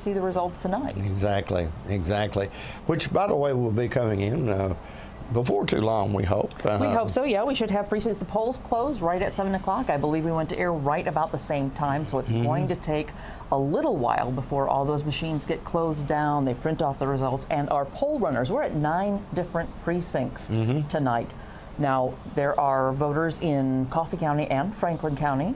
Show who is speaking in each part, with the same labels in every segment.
Speaker 1: see the results tonight.
Speaker 2: Exactly. Which, by the way, will be coming in before too long, we hope.
Speaker 1: We hope so, yeah. We should have precincts. The polls close right at 7 o'clock. I believe we went to air right about the same time, so it's going to take a little while before all those machines get closed down. They print off the results, and our poll runners, we're at 9 different precincts tonight. Now, there are voters in Coffee County and Franklin County.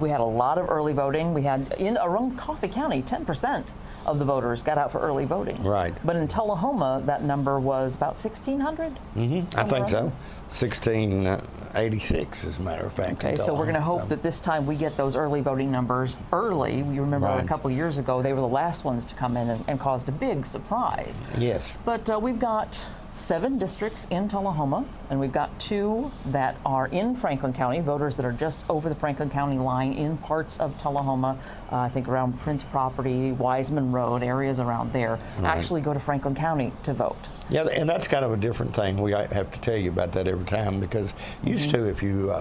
Speaker 1: We had a lot of early voting. We had, around Coffee County, 10% of the voters got out for early voting.
Speaker 2: Right.
Speaker 1: But in Tullahoma, that number was about 1,600?
Speaker 2: I think so. 1686, as a matter of fact.
Speaker 1: Okay, so we're going to hope that this time we get those early voting numbers early. You remember a couple years ago, they were the last ones to come in and caused a big surprise.
Speaker 2: Yes.
Speaker 1: But we've got 7 districts in Tullahoma, and we've got 2 that are in Franklin County, voters that are just over the Franklin County line in parts of Tullahoma, I think around Prince Property, Wiseman Road, areas around there, actually go to Franklin County to vote. Yeah,
Speaker 2: and that's kind of a different thing. We have to tell you about that every time, because used to, if you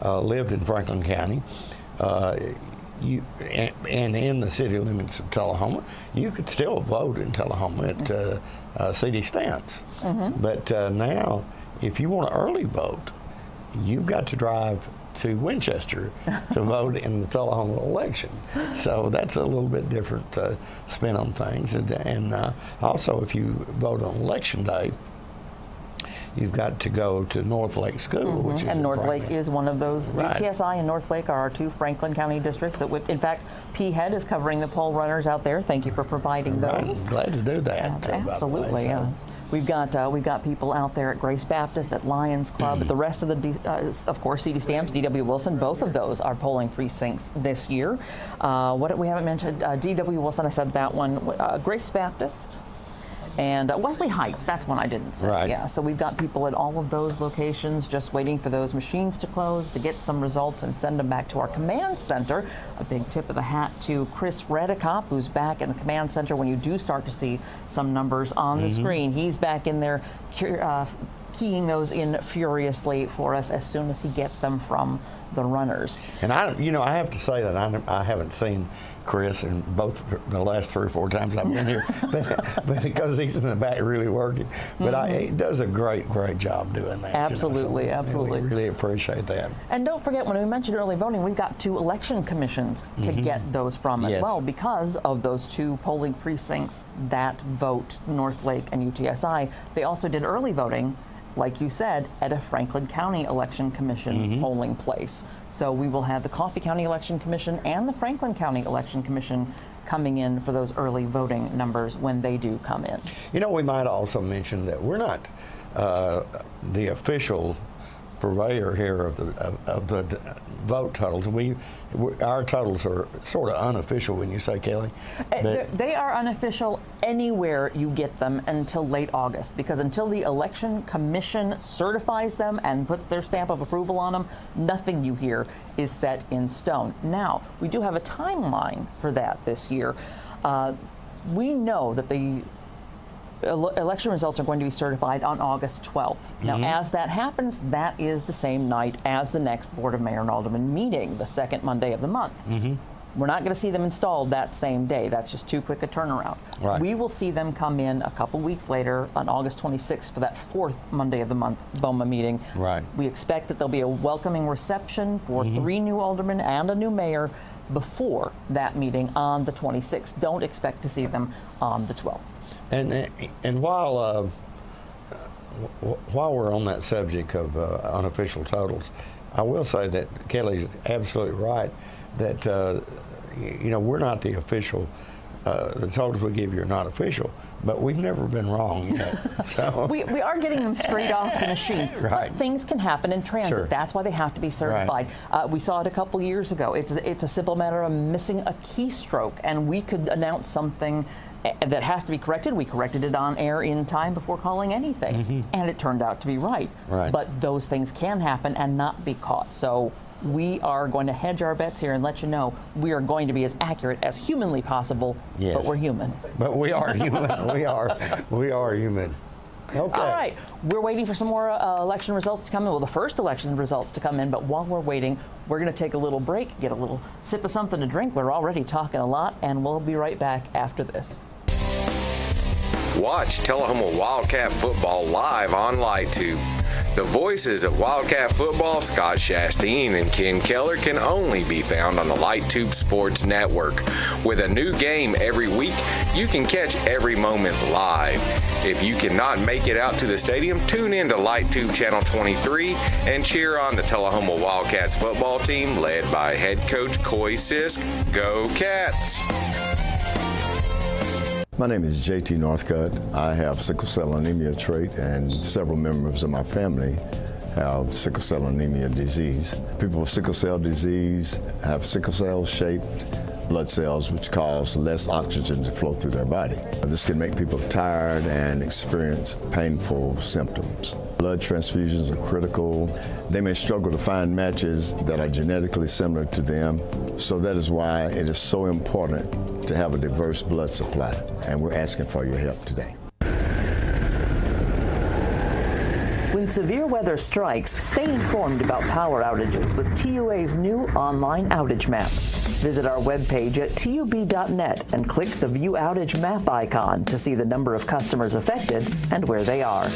Speaker 2: lived in Franklin County, and in the city limits of Tullahoma, you could still vote in Tullahoma at CD stamps. But now, if you want to early vote, you've got to drive to Winchester to vote in the Tullahoma election. So that's a little bit different spin on things. And also, if you vote on election day, you've got to go to North Lake School, which is
Speaker 1: North Lake is one of those. UTSI and North Lake are our 2 Franklin County districts that, in fact, P-Head is covering the poll runners out there. Thank you for providing those.
Speaker 2: Glad to do that.
Speaker 1: Absolutely. We've got people out there at Grace Baptist, at Lions Club, at the rest of the, of course, CD Stamps, D.W. Wilson. Both of those are polling precincts this year. What we haven't mentioned, D.W. Wilson, I said that one. Grace Baptist. And Wesley Heights, that's one I didn't say. Yeah, so we've got people at all of those locations just waiting for those machines to close to get some results and send them back to our command center. A big tip of the hat to Chris Redekop, who's back in the command center when you do start to see some numbers on the screen. He's back in there keying those in furiously for us as soon as he gets them from the runners.
Speaker 2: And I have to say that I haven't seen Chris in both the last 3 or 4 times I've been here, but because he's in the back really working. But he does a great job doing that.
Speaker 1: Absolutely, absolutely.
Speaker 2: We really appreciate that.
Speaker 1: And don't forget, when we mentioned early voting, we've got 2 election commissions to get those from as well, because of those 2 polling precincts that vote, North Lake and UTSI. They also did early voting, like you said, at a Franklin County Election Commission polling place. So we will have the Coffee County Election Commission and the Franklin County Election Commission coming in for those early voting numbers when they do come in.
Speaker 2: We might also mention that we're not the official purveyor here of the vote totals. Our totals are sort of unofficial, when you say, Kelly.
Speaker 1: They are unofficial anywhere you get them until late August, because until the Election Commission certifies them and puts their stamp of approval on them, nothing you hear is set in stone. Now, we do have a timeline for that this year. We know that the election results are going to be certified on August 12th. Now, as that happens, that is the same night as the next Board of Mayor and Alderman meeting, the 2nd Monday of the month. We're not going to see them installed that same day. That's just too quick a turnaround. We will see them come in a couple weeks later on August 26th for that 4th Monday of the month BOMA meeting. We expect that there'll be a welcoming reception for 3 new aldermen and a new mayor before that meeting on the 26th. Don't expect to see them on the 12th.
Speaker 2: And while we're on that subject of unofficial totals, I will say that Kelly's absolutely right that we're not the official. The totals we give you are not official, but we've never been wrong yet. So
Speaker 1: we are getting them straight off the machines. But things can happen in transit. That's why they have to be certified. We saw it a couple years ago. It's a simple matter of missing a keystroke, and we could announce something that has to be corrected. We corrected it on air in time before calling anything, and it turned out to be right. But those things can happen and not be caught. So we are going to hedge our bets here and let you know we are going to be as accurate as humanly possible, but we're human.
Speaker 2: But we are human. We are human. Okay.
Speaker 1: All right. We're waiting for some more election results to come in. Well, the first election results to come in. But while we're waiting, we're going to take a little break, get a little sip of something to drink. We're already talking a lot, and we'll be right back after this.
Speaker 3: Watch Tullahoma Wildcat football live on LightTube. The voices of Wildcat football, Scott Chastain and Ken Keller, can only be found on the LightTube Sports Network. With a new game every week, you can catch every moment live. If you cannot make it out to the stadium, tune in to LightTube Channel 23 and cheer on the Tullahoma Wildcats football team led by head coach Coy Sisk. Go Cats!
Speaker 4: My name is JT Northcutt. I have sickle cell anemia trait, and several members of my family have sickle cell anemia disease. People with sickle cell disease have sickle cell-shaped blood cells, which cause less oxygen to flow through their body. This can make people tired and experience painful symptoms. Blood transfusions are critical. They may struggle to find matches that are genetically similar to them. So that is why it is so important to have a diverse blood supply. And we're asking for your help today.
Speaker 1: When severe weather strikes, stay informed about power outages with TUA's new online outage map. Visit our webpage at tub.net and click the View Outage Map icon to see the number of customers affected and where they are.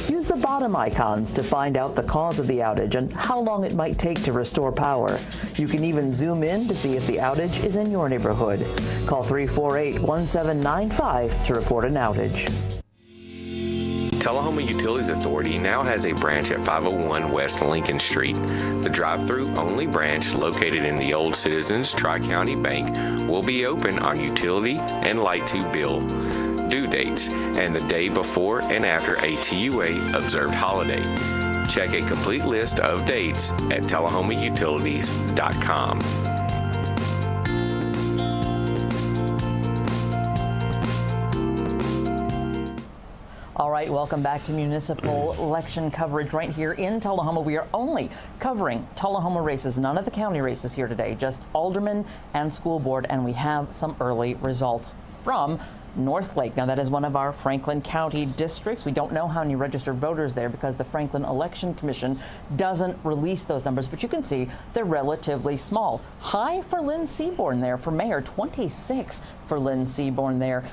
Speaker 1: Use the bottom icons to find out the cause of the outage and how long it might take to restore power. You can even zoom in to see if the outage is in your neighborhood. Call 348-1795 to report an outage.
Speaker 3: Tullahoma Utilities Authority now has a branch at 501 West Lincoln Street. The drive-through only branch located in the old Citizens Tri-County Bank will be open on utility and light-to bill due dates and the day before and after a TUA observed holiday. Check a complete list of dates at tullahomautilities.com.
Speaker 1: All right, welcome back to municipal election coverage right here in Tullahoma. We are only covering Tullahoma races, none of the county races here today, just alderman and school board, and we have some early results from North Lake. Now, that is one of our Franklin County districts. We don't know how many registered voters there because the Franklin Election Commission doesn't release those numbers, but you can see they're relatively small. High for Lynn Seaborn there for mayor, 26 for Lynn Seaborn there.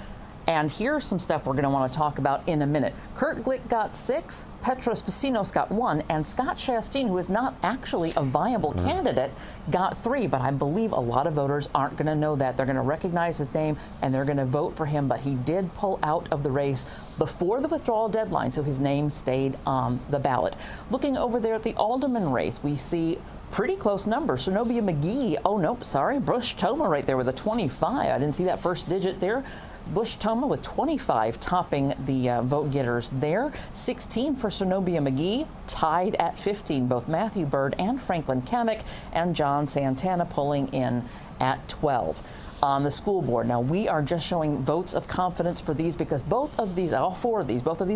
Speaker 1: And here's some stuff we're going to want to talk about in a minute. Kurt Glick got 6, Petros Pacino's got 1, and Scott Chastain, who is not actually a viable candidate, got 3. But I believe a lot of voters aren't going to know that. They're going to recognize his name and they're going to vote for him. But he did pull out of the race before the withdrawal deadline, so his name stayed on the ballot. Looking over there at the alderman race, we see pretty close numbers. Zenobia McGee, oh nope, sorry, Bush Toma right there with a 25. I didn't see that first digit there. Bush Toma with 25 topping the vote getters there. 16 for Zenobia McGee, tied at 15. Both Matthew Bird and Franklin Kamek and John Santana pulling in at 12. On the school board, now we are just showing votes of confidence for these because both of these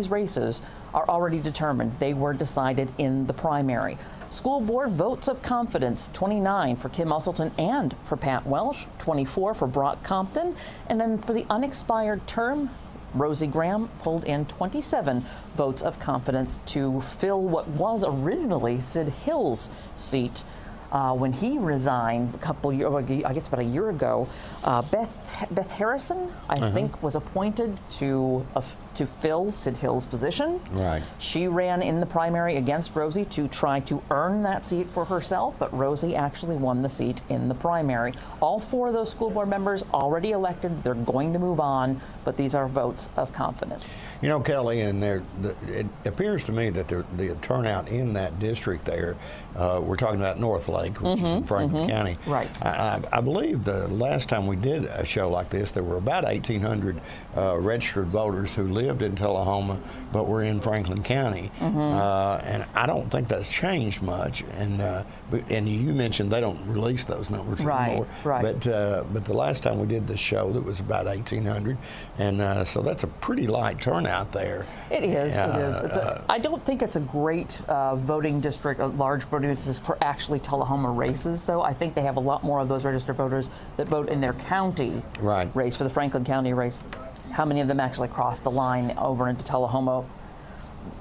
Speaker 1: races are already determined. They were decided in the primary. School board votes of confidence, 29 for Kim Usselton and for Pat Welsh, 24 for Brock Compton, and then for the unexpired term, Rosie Graham pulled in 27 votes of confidence to fill what was originally Sid Hill's seat. When he resigned about a year ago, Beth Harrison, I think, was appointed to fill Sid Hill's position.
Speaker 2: Right.
Speaker 1: She ran in the primary against Rosie to try to earn that seat for herself, but Rosie actually won the seat in the primary. All 4 of those school board members already elected. They're going to move on, but these are votes of confidence.
Speaker 2: You know, Kelly, and it appears to me that the turnout in that district there, we're talking about North Lake, which is in Franklin County.
Speaker 1: Right.
Speaker 2: I believe the last time we did a show like this, there were about 1,800 registered voters who lived in Tullahoma but were in Franklin County. And I don't think that's changed much. And you mentioned they don't release those numbers anymore.
Speaker 1: Right.
Speaker 2: But the last time we did the show, that was about 1,800. And so that's a pretty light turnout there.
Speaker 1: It is. I don't think it's a great voting district, a large voting district for actually Tullahoma races, though. I think they have a lot more of those registered voters that vote in their county race for the Franklin County race. How many of them actually cross the line over into Tullahoma?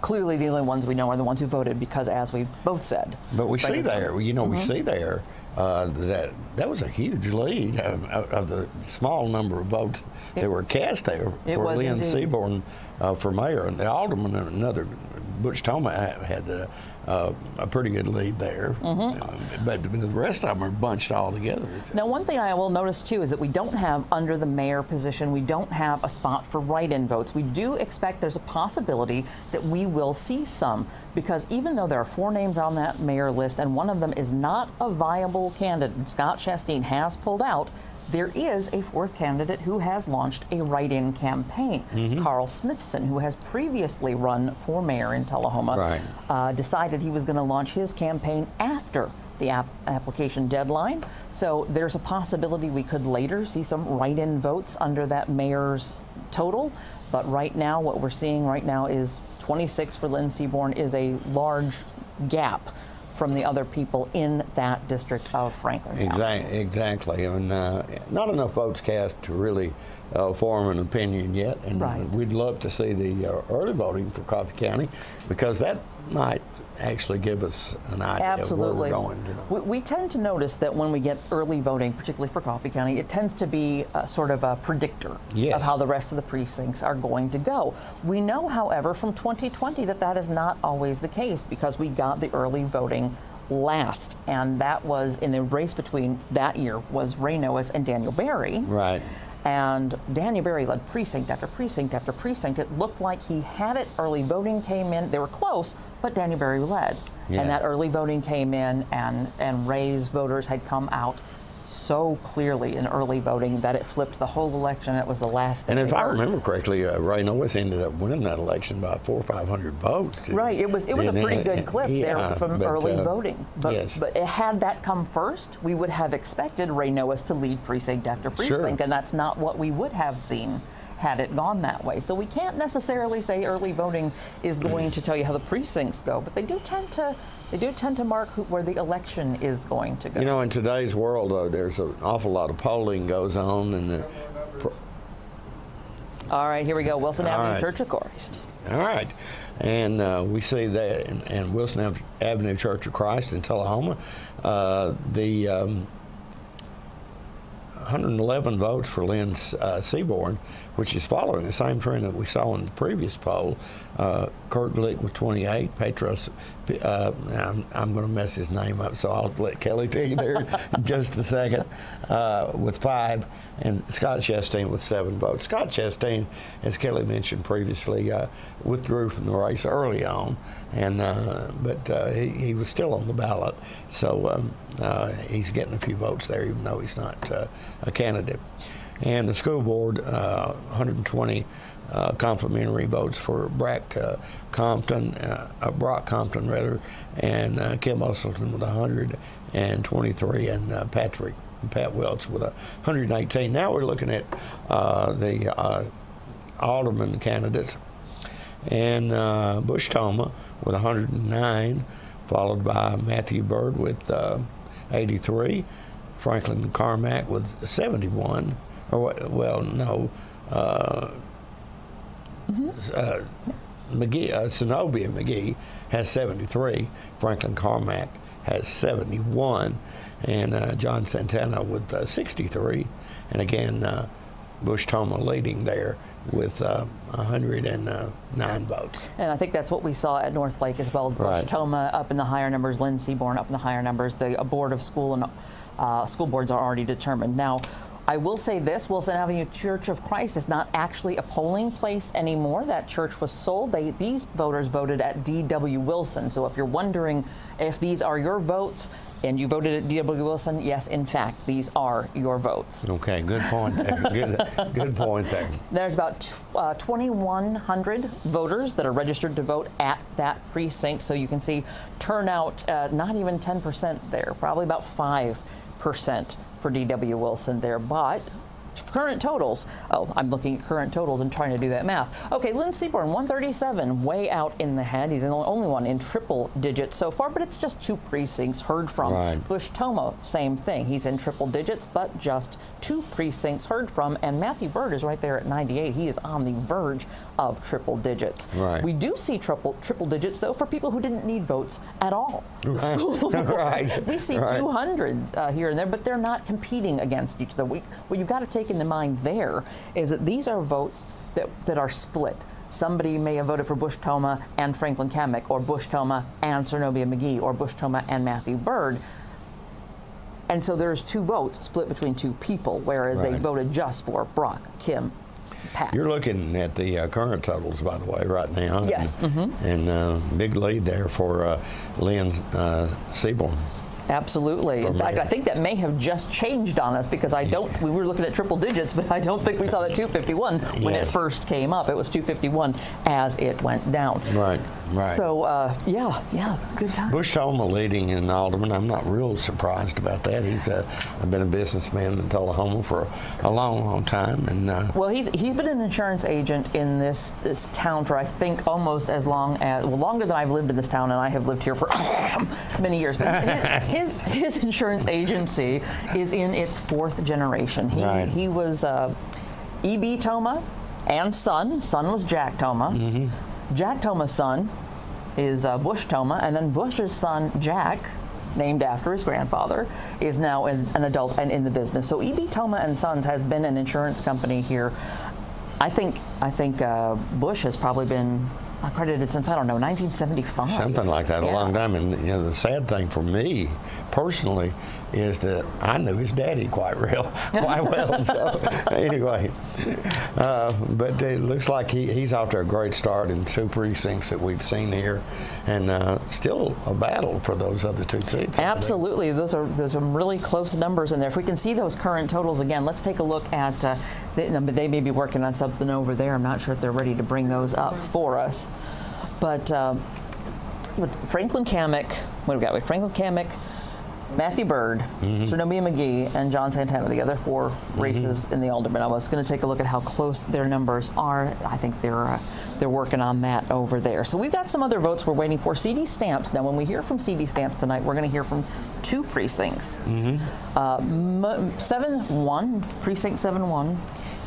Speaker 1: clearly the only ones we know are the ones who voted because, as we've both said.
Speaker 2: But we see there, we see there that was a huge lead of the small number of votes that were cast there for Lynn Seaborn for mayor, and the alderman and another. Butch Toma had a pretty good lead there, but the rest of them are bunched all together.
Speaker 1: Now, one thing I will notice too is that we don't have, under the mayor position, we don't have a spot for write-in votes. We do expect there's a possibility that we will see some, because even though there are 4 names on that mayor list and one of them is not a viable candidate, Scott Chastain has pulled out, there is a 4th candidate who has launched a write-in campaign. Carl Smithson, who has previously run for mayor in Tullahoma, decided he was going to launch his campaign after the application deadline. So there's a possibility we could later see some write-in votes under that mayor's total. But right now, what we're seeing right now is 26 for Lynn Seaborn is a large gap from the other people in that district of Franklin County.
Speaker 2: Exactly. And not enough votes cast to really form an opinion yet. And we'd love to see the early voting for Coffee County, because that might actually give us an idea of where we're going.
Speaker 1: We tend to notice that when we get early voting, particularly for Coffee County, it tends to be sort of a predictor of how the rest of the precincts are going to go. We know, however, from 2020 that is not always the case, because we got the early voting last, and that was in the race between that year was Ray Noes and Daniel Berry.
Speaker 2: Right.
Speaker 1: And Daniel Berry led precinct after precinct after precinct. It looked like he had it. Early voting came in. They were close, but Daniel Berry led. And that early voting came in, and Ray's voters had come out so clearly in early voting that it flipped the whole election. It was the last thing.
Speaker 2: And if I remember correctly, Ray Noes ended up winning that election by 400 or 500 votes.
Speaker 1: Right. It was a pretty good clip there from early voting. But had that come first, we would have expected Ray Noes to lead precinct after precinct, and that's not what we would have seen had it gone that way. So we can't necessarily say early voting is going to tell you how the precincts go, but they do tend to mark where the election is going to go.
Speaker 2: In today's world, though, there's an awful lot of polling goes on. And
Speaker 1: all right, here we go. Wilson Avenue, Church of Christ.
Speaker 2: All right. And we see that in Wilson Avenue Church of Christ in Tullahoma. The 111 votes for Lynn Seaborn, which is following the same trend that we saw in the previous poll. Kurt Glick with 28, Petros, I'm going to mess his name up, so I'll let Kelly tell you there in just a second, with 5, and Scott Chastain with 7 votes. Scott Chastain, as Kelly mentioned previously, withdrew from the race early on, and but he was still on the ballot, so he's getting a few votes there, even though he's not a candidate. And the school board, 120 complimentary votes for Brock Compton, and Kim Usselton with 123, and Pat Welch with 118. Now we're looking at the alderman candidates, and Bush Toma with 109, followed by Matthew Byrd with 83, Franklin Carmack with 71. Zenobia McGee has 73. Franklin Carmack has 71, and John Santana with 63. And again, Bush Toma leading there with 109 votes.
Speaker 1: And I think that's what we saw at North Lake as well. Bush Toma up in the higher numbers, Lynn Seaborn up in the higher numbers. The board of school and school boards are already determined. Now, I will say this, Wilson Avenue Church of Christ is not actually a polling place anymore. That church was sold. These voters voted at D.W. Wilson. So if you're wondering if these are your votes and you voted at D.W. Wilson, yes, in fact, these are your votes.
Speaker 2: Okay, good point. Good point there.
Speaker 1: There's about 2,100 voters that are registered to vote at that precinct. So you can see turnout, not even 10% there, probably about 5% for D.W. Wilson there, but current totals. Oh, I'm looking at current totals and trying to do that math. Okay, Lynn Seaborn, 137, way out in the head. He's the only one in triple digits so far, but it's just 2 precincts heard from.
Speaker 2: Right.
Speaker 1: Bush Tomo, same thing. He's in triple digits, but just 2 precincts heard from. And Matthew Byrd is right there at 98. He is on the verge of triple digits.
Speaker 2: Right.
Speaker 1: We do see triple digits, though, for people who didn't need votes at all.
Speaker 2: Right.
Speaker 1: We see 200 here and there, but they're not competing against each other. What you've got to take into mind there is that these are votes that are split. Somebody may have voted for Bush Toma and Franklin Kamek, or Bush Toma and Zenobia McGee, or Bush Toma and Matthew Byrd. And so there's 2 votes split between 2 people, whereas they voted just for Brock, Kim, Pat.
Speaker 2: You're looking at the current totals, by the way, right now.
Speaker 1: Yes.
Speaker 2: And big lead there for Lynn Seaborn.
Speaker 1: Absolutely. In fact, I think that may have just changed on us, because we were looking at triple digits, but I don't think we saw that 251 when it first came up. It was 251 as it went down.
Speaker 2: Right.
Speaker 1: So, yeah, good time.
Speaker 2: Bush Toma leading in Alderman. I'm not real surprised about that. He's been a businessman in Tullahoma for a long time. And
Speaker 1: well, he's been an insurance agent in this town for, I think, almost as long as, longer than I've lived in this town, and I have lived here for many years. But his insurance agency is in its 4th generation. He was E.B. Toma and son. Son was Jack Toma. Jack Toma's son is Bush Toma, and then Bush's son, Jack, named after his grandfather, is now an adult and in the business. So E.B. Toma and Sons has been an insurance company here. I think Bush has probably been accredited since, I don't know, 1975.
Speaker 2: Something like that, a long time. And the sad thing for me personally is that I knew his daddy quite well. So anyway, but it looks like he's off to a great start in 2 precincts that we've seen here, and still a battle for those other 2 seats.
Speaker 1: Absolutely, those are really close numbers in there. If we can see those current totals again, let's take a look at. They may be working on something over there. I'm not sure if they're ready to bring those up for us, but Franklin Kamek. What do we got? Franklin Kamek, Matthew Byrd, Zenobia McGee, and John Santana, the other 4 races in the Alderman. I was going to take a look at how close their numbers are. I think they're working on that over there. So we've got some other votes we're waiting for. CD Stamps. Now, when we hear from CD Stamps tonight, we're going to hear from 2 precincts. 7-1, precinct 7-1.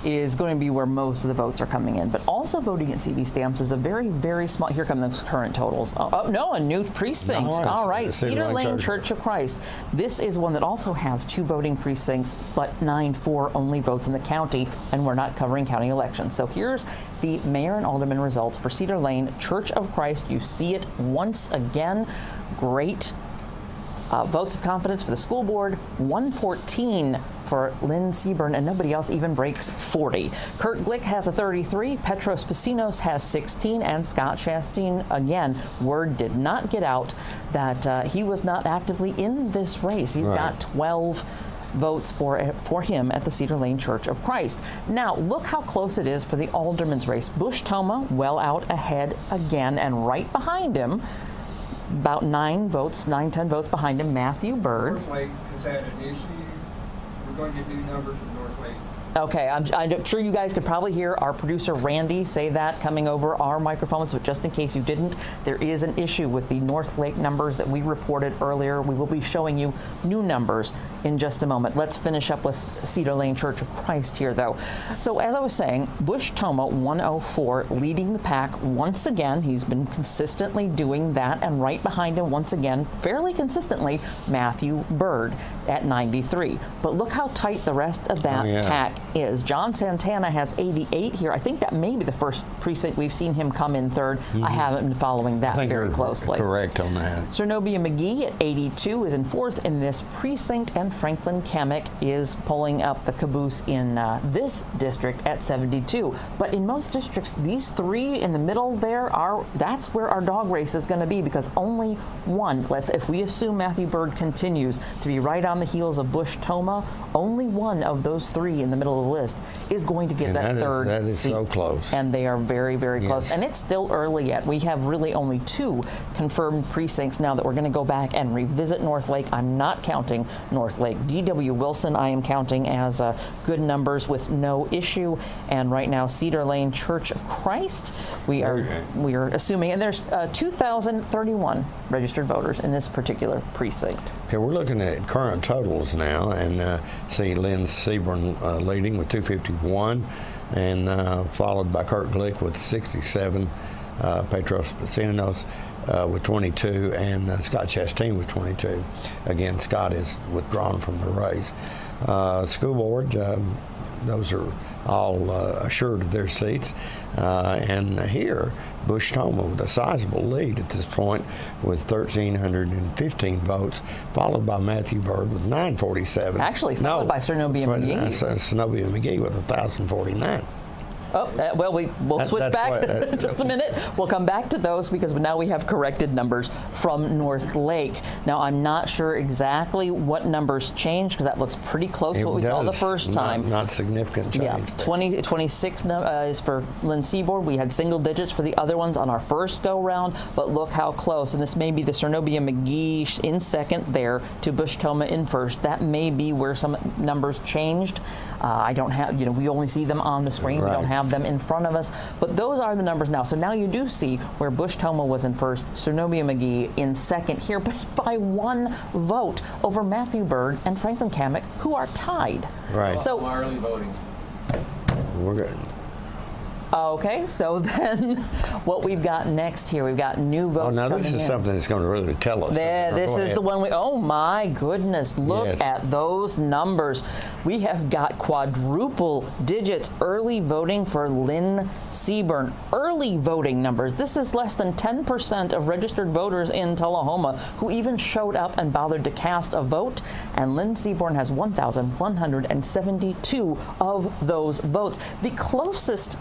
Speaker 1: Is going to be where most of the votes are coming in. But also voting at CD Stamps is a very, very small. Here come the current totals. A new precinct.
Speaker 2: Nice.
Speaker 1: All right,
Speaker 2: Cedar
Speaker 1: Lane Church of Christ. This is one that also has 2 voting precincts, but 9-4 only votes in the county, and we're not covering county elections. So here's the mayor and alderman results for Cedar Lane Church of Christ. You see it once again. Great. Votes of confidence for the school board, 114 for Lynn Seaborn, and nobody else even breaks 40. Kurt Glick has a 33, Petros Pasinos has 16, and Scott Chastain, again, word did not get out that he was not actively in this race. He's got 12 votes for him at the Cedar Lane Church of Christ. Now, look how close it is for the alderman's race. Bush Toma well out ahead again, and right behind him, about 10 votes behind him, Matthew Byrd.
Speaker 5: North Lake has had an issue. We're going to get new numbers from North Lake.
Speaker 1: Okay, I'm sure you guys could probably hear our producer Randy say that coming over our microphones, but just in case you didn't, there is an issue with the North Lake numbers that we reported earlier. We will be showing you new numbers in just a moment. Let's finish up with Cedar Lane Church of Christ here, though. So as I was saying, Bush Toma, 104, leading the pack once again. He's been consistently doing that, and right behind him once again, fairly consistently, Matthew Byrd at 93. But look how tight the rest of that pack is. John Santana has 88 here. I think that may be the first precinct we've seen him come in 3rd. I haven't been following that very closely.
Speaker 2: Correct on that.
Speaker 1: Zenobia McGee at 82 is in 4th in this precinct, and Franklin Kamek is pulling up the caboose in this district at 72. But in most districts, these 3 in the middle there that's where our dog race is going to be, because only one, if we assume Matthew Byrd continues to be right on the heels of Bush Toma, only one of those 3 in the middle of the list is going to get
Speaker 2: And
Speaker 1: that third
Speaker 2: that is
Speaker 1: seat.
Speaker 2: so close.
Speaker 1: And they are very, very close.
Speaker 2: Yes.
Speaker 1: And it's still early yet. We have really only 2 confirmed precincts now that we're going to go back and revisit North Lake. I'm not counting North Lake. D.W. Wilson I am counting as good numbers with no issue. And right now, Cedar Lane Church of Christ, we are assuming, and there's 2,031 registered voters in this particular precinct.
Speaker 2: Okay, we're looking at current totals now, and see Lynn Seaborn leading with 251, and followed by Kurt Glick with 67, Petros Pacinos with 22, and Scott Chastain with 22. Again, Scott is withdrawn from the race. School board, those are all assured of their seats. And here, Bush Toma with a sizable lead at this point with 1,315 votes, followed by Matthew Bird with 947.
Speaker 1: Actually, followed by Zenobia McGee.
Speaker 2: Zenobia McGee with 1,049.
Speaker 1: Oh, well, we'll switch back in just a minute. We'll come back to those because now we have corrected numbers from North Lake. Now, I'm not sure exactly what numbers changed because that looks pretty close to what we saw the first time.
Speaker 2: Not significant change.
Speaker 1: Yeah, 26 is for Lynn Seaborn. We had single digits for the other ones on our first go-round, but look how close. And this may be the Zenobia McGee in second there to Bush Toma in first. That may be where some numbers changed. I don't have, we only see them on the screen.
Speaker 2: Right.
Speaker 1: We don't have them in front of us, but those are the numbers now. So now you do see where Bush Toma was in first, Zenobia McGee in second here, but by 1 vote over Matthew Bird and Franklin Kamek, who are tied.
Speaker 2: Right.
Speaker 1: So
Speaker 3: Early voting.
Speaker 2: We're good.
Speaker 1: okay, so then what we've got next here, we've got new votes.
Speaker 2: Oh, now this
Speaker 1: coming
Speaker 2: is
Speaker 1: in.
Speaker 2: something that's going to really tell us.
Speaker 1: This is the one oh my goodness, look
Speaker 2: Yes.
Speaker 1: at those numbers. We have got quadruple digits early voting for Lynn Seaborn. Early voting numbers. This is less than 10% of registered voters in Tullahoma who even showed up and bothered to cast a vote. And Lynn Seaborn has 1,172 of those votes. The closest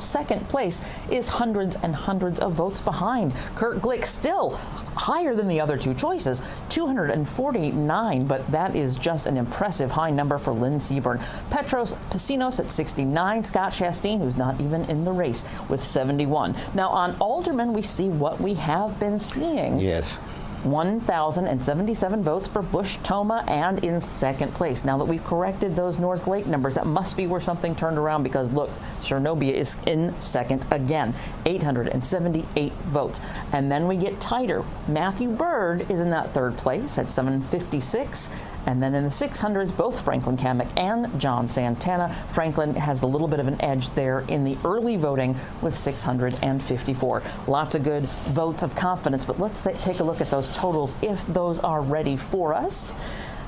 Speaker 1: second place is hundreds and hundreds of votes behind. Kurt Glick still higher than the other 2 choices, 249, but that is just an impressive high number for Lynn Seaborn. Petros Pacinos at 69, Scott Chastain, who's not even in the race, with 71. Now on aldermen, we see what we have been seeing.
Speaker 2: Yes.
Speaker 1: 1,077 votes for Bush Toma, and in second place. Now that we've corrected those North Lake numbers, that must be where something turned around, because look, Zenobia is in second again, 878 votes. And then we get tighter. Matthew Bird is in that third place at 756. And then in the 600s, both Franklin Kamek and John Santana. Franklin has a little bit of an edge there in the early voting with 654. Lots of good votes of confidence, but let's take a look at those totals if those are ready for us.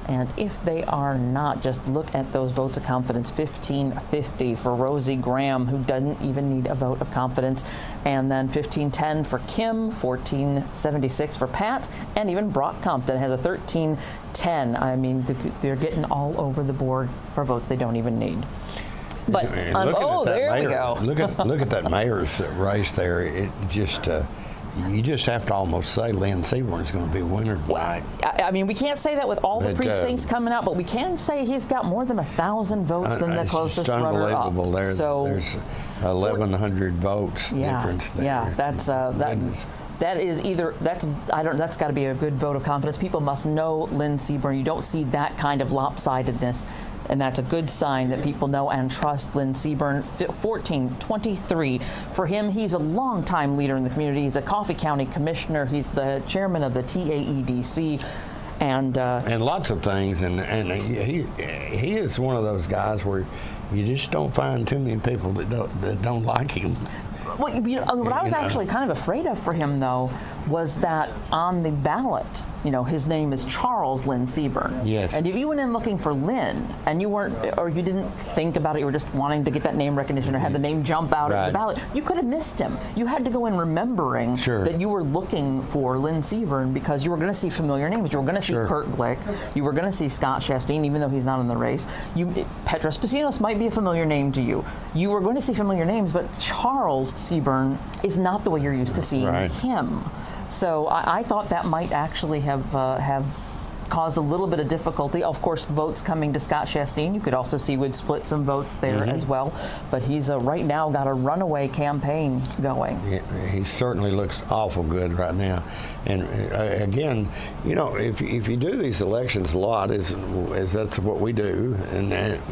Speaker 1: And if they are not, just look at those votes of confidence. 1550 for Rosie Graham, who doesn't even need a vote of confidence. And then 1510 for Kim, 1476 for Pat, and even Brock Compton has a 1310. I mean, they're getting all over the board for votes they don't even need. But,
Speaker 2: And looking at that
Speaker 1: there we
Speaker 2: mayor,
Speaker 1: go.
Speaker 2: look at that mayor's race there. It just, you just have to almost say Lynn Seaborn is going to be a winner tonight.
Speaker 1: I mean, we can't say that with all the precincts coming out, but we can say he's got more than 1,000 votes than the closest runner-up.
Speaker 2: There's 1,100 votes difference there.
Speaker 1: Yeah, that's that is either that's got to be a good vote of confidence. People must know Lynn Seaborn. You don't see that kind of lopsidedness. And that's a good sign that people know and trust Lynn Seaborn. 1423 for him. He's a longtime leader in the community. He's a Coffee County commissioner. He's the chairman of the TAEDC, and
Speaker 2: lots of things. And he is one of those guys where you just don't find too many people that don't like him.
Speaker 1: Well, what I was actually kind of afraid of for him, though, was that on the ballot, his name is Charles Lynn Seaborn.
Speaker 2: Yes.
Speaker 1: And if you went in looking for Lynn and you weren't, or you didn't think about it, you were just wanting to get that name recognition or had the name jump out at the ballot, you could have missed him. You had to go in remembering that you were looking for Lynn Seaborn because you were going to see familiar names. You were going to see Kurt Glick. You were going to see Scott Chastain, even though he's not in the race. Petros Pacinos might be a familiar name to you. You were going to see familiar names, but Charles Seaborn is not the way you're used to seeing him. So I thought that might actually have caused a little bit of difficulty. Of course, votes coming to Scott Chastain. You could also see would split some votes there as well. But he's right now got a runaway campaign going.
Speaker 2: Yeah, he certainly looks awful good right now. And again, you know, if you do these elections a lot, as that's what we do.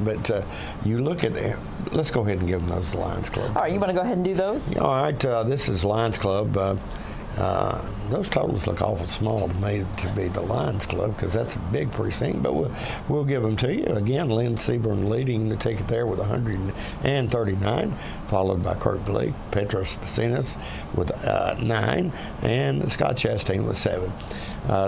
Speaker 2: But you look at, let's go ahead and give them those Lions Club.
Speaker 1: All right, you want to go ahead and do those?
Speaker 2: All right, this is Lions Club. Those totals look awful small to me to be the Lions Club because that's a big precinct, but we'll give them to you. Again, Lynn Seaborn leading the ticket there with 139, followed by Kurt Glick, Petros Pacinas with 9, and Scott Chastain with 7.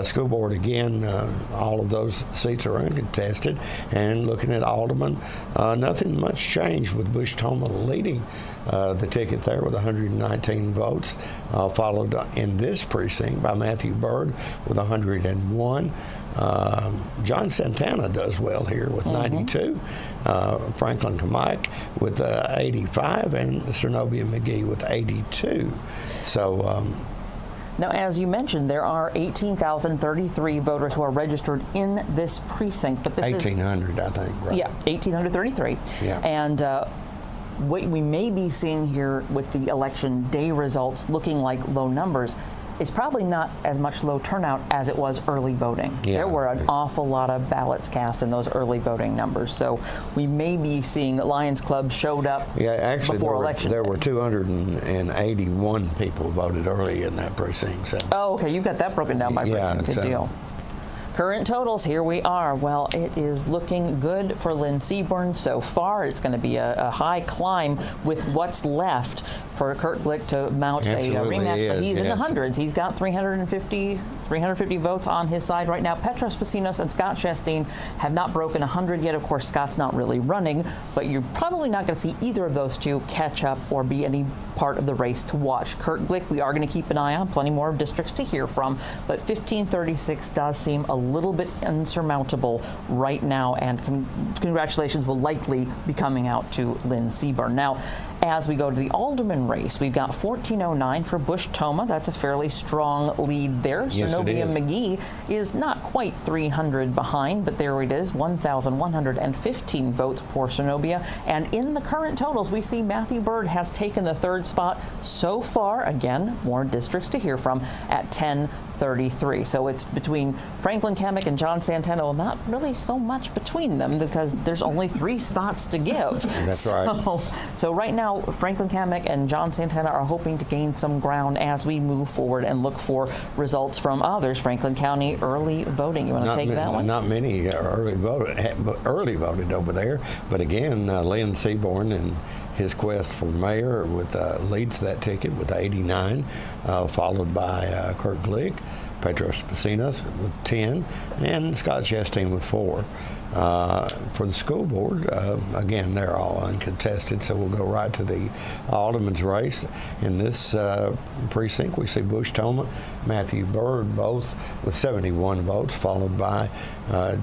Speaker 2: School board, again, all of those seats are uncontested. And looking at Alderman, nothing much changed with Bush Toma leading the ticket there with 119 votes, followed in this precinct by Matthew Byrd with 101. John Santana does well here with 92. Franklin Kamek with 85, and Zenobia McGee with 82. So.
Speaker 1: Now, as you mentioned, there are 18,033 voters who are registered in this precinct. But this
Speaker 2: 1,800, I think. Right?
Speaker 1: Yeah, 1,833.
Speaker 2: Yeah.
Speaker 1: And what we may be seeing here with the election day results looking like low numbers is probably not as much low turnout as it was early voting.
Speaker 2: Yeah.
Speaker 1: There were an awful lot of ballots cast in those early voting numbers. So we may be seeing Lions Club showed up before election.
Speaker 2: There were 281 people voted early in that precinct. So.
Speaker 1: Oh, okay. You've got that broken down by precinct. Good deal. Current totals, here we are. Well, it is looking good for Lynn Seaborn so far. It's going to be a high climb with what's left for Kurt Glick to mount a rematch. But he's in the hundreds. He's got 350 votes on his side right now. Petros Pacinos and Scott Chastain have not broken 100 yet. Of course, Scott's not really running, but you're probably not going to see either of those two catch up or be any part of the race to watch. Kurt Glick, we are going to keep an eye on. Plenty more districts to hear from, but 1536 does seem a little bit insurmountable right now, and congratulations will likely be coming out to Lynn Seaborn. Now, as we go to the alderman race, we've got 1409 for Bush Toma. That's a fairly strong lead there.
Speaker 2: Yes,
Speaker 1: Zenobia McGee is not quite 300 behind, but there it is, 1,115 votes for Zenobia. And in the current totals, we see Matthew Byrd has taken the third spot so far. Again, more districts to hear from at 1033. So it's between Franklin Kamek and John Santana. Well, not really so much between them because there's only 3 spots to give.
Speaker 2: That's right.
Speaker 1: So right now, Franklin Kamek and John Santana are hoping to gain some ground as we move forward and look for results from others. Franklin County early voting. You want to take that one?
Speaker 2: Not many early voted over there. But again, Lynn Seaborn and his quest for mayor leads that ticket with 89, followed by Kurt Glick, Petros Pacinas with 10, and Scott Chastain with 4. For the school board, again, they're all uncontested, so we'll go right to the alderman's race. In this precinct, we see Bush Toma, Matthew Byrd, both with 71 votes, followed by followed